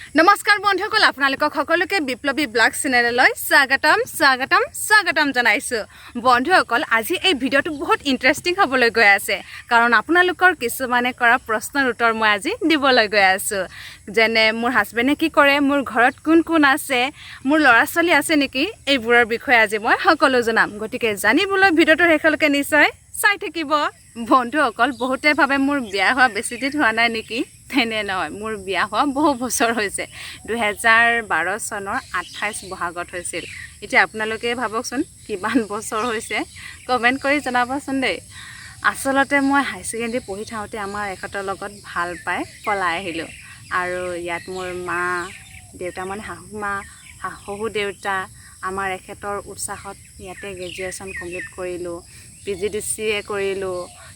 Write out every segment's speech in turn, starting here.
নমস্কাৰ বন্ধুসকল আপোনালোকক সকলোকে বিপ্লবী ব্লগ চেনেললৈ স্বাগতম জনাইছো বন্ধুসকল আজি এই ভিডিঅটো বহুত ইন্টাৰেষ্টিং হ'বলৈ গৈ আছে কাৰণ আপোনালোকৰ কিছুমানে কৰা প্ৰশ্নৰ উত্তৰ মই আজি দিবলৈ গৈ আছো যেনে মোৰ হাজবেণ্ডে কি কৰে মোৰ ঘৰত কোন আছে মোৰ ল'ৰা ছোৱালী আছে নেকি এইবোৰৰ বিষয়ে আজি মই সকলো জনাম গতিকে জানিবলৈ ভিডিঅটো শেষলৈকে নিশ্চয় চাই থাকিব বন্ধুসকল বহুতে ভাবে মোৰ বিয়া হোৱা বেছি দিন হোৱা নাই নেকি তেনে নহয় মোৰ বিয়া হোৱা বহু বছৰ হৈছে 2012 চনৰ 28 বহাগত হৈছিল এতিয়া আপোনালোকে ভাবকচোন কিমান বছৰ হৈছে কমেন্ট কৰি জনাবচোন দেই আসলতে মই হাই সেকেন্ডাৰী পঢ়ি থাওতে আমাৰ এখতৰ লগত ভাল পাই পলাই আহিলো আৰু ইয়াত মোৰ মা দেউতা মানে শাহু দেউতা আমাৰ এখতৰ উৎসাহত ইয়াতে গ্ৰেজুৱেচন কমপ্লিট কৰিলো পিজিডিসিএ কৰিলো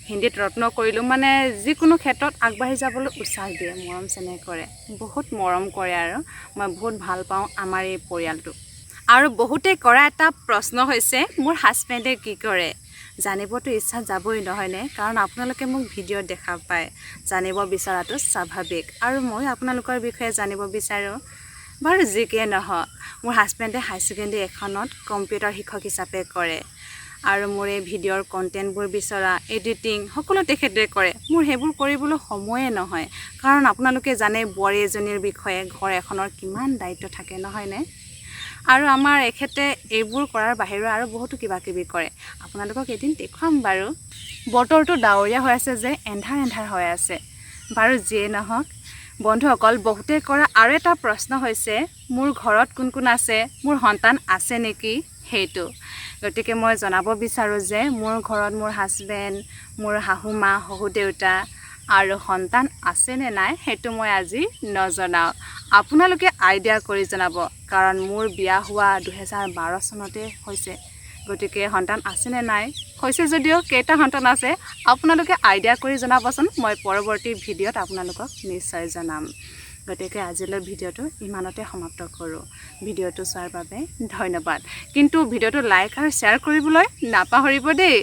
হিন্দীত ৰত্ন কৰিলো মানে যিকোনো ক্ষেত্ৰত আগবাঢ়ি যাবলৈ উৎসাহ দিয়ে মৰম চেনেহ কৰে বহুত মৰম কৰে আৰু মই বহুত ভাল পাওঁ আমাৰ এই পৰিয়ালটো আৰু বহুতে কৰা এটা প্ৰশ্ন হৈছে মোৰ হাজবেণ্ডে কি কৰে জানিবতো ইচ্ছা যাবই নহয়নে কাৰণ আপোনালোকে মোক ভিডিঅ দেখা পায় জানিব বিচৰাটো স্বাভাৱিক আৰু মই আপোনালোকৰ বিষয়ে জানিব বিচাৰো বাৰু যিকে নহওক মোৰ হাজবেণ্ডে হাই সেকেন্ডাৰী এখনত কম্পিউটাৰ শিক্ষক হিচাপে কৰে আৰু মোৰ এই ভিডিঅ'ৰ কন্টেন্টবোৰ বিচৰা এডিটিং সকলো তেখেতে কৰে মোৰ হেবোৰ কৰিবলৈ সময়ে নহয় কাৰণ আপোনালোকে জানে বোৱাৰী এজনীৰ বিষয়ে ঘৰ এখনৰ কিমান দায়িত্ব থাকে নহয়নে আৰু আমাৰ এখেতে এইবোৰ কৰাৰ বাহিৰে আৰু বহুতো কিবা কিবি কৰে আপোনালোকক এদিন দেখুৱাম বাৰু বতৰটো ডাৱৰীয়া হৈ আছে যে এন্ধাৰ হৈ আছে বাৰু যিয়ে নহওক বন্ধুসকল বহুতে কৰা আৰু এটা প্ৰশ্ন হৈছে মোৰ ঘৰত কোন আছে মোৰ সন্তান আছে নেকি হেতু গতিকে মই জনাব বিচাৰো যে মোৰ ঘৰত মোৰ হাজবেণ্ড মোৰ শাহুমা শহু দেউতা আৰু সন্তান আছে নে নাই হেতু মই আজি নজনাও আপোনালোকে আইডিয়া কৰি জনাব কাৰণ মোৰ বিয়া হোৱা 2012 চনতে হৈছে গতিকে সন্তান আছে নে নাই হৈছে যদিও কেইটা সন্তান আছে আপোনালোকে আইডিয়া কৰি জনাবচোন মই পৰৱৰ্তী ভিডিঅ'ত আপোনালোকক নিশ্চয় জনাম গতিকে আজিলৈ ভিডিঅ'টো ইমানতে সমাপ্ত কৰো ভিডিঅ'টো চোৱাৰ বাবে ধন্যবাদ কিন্তু ভিডিঅ'টো লাইক আৰু শ্বেয়াৰ কৰিবলৈ নাপাহৰিব দেই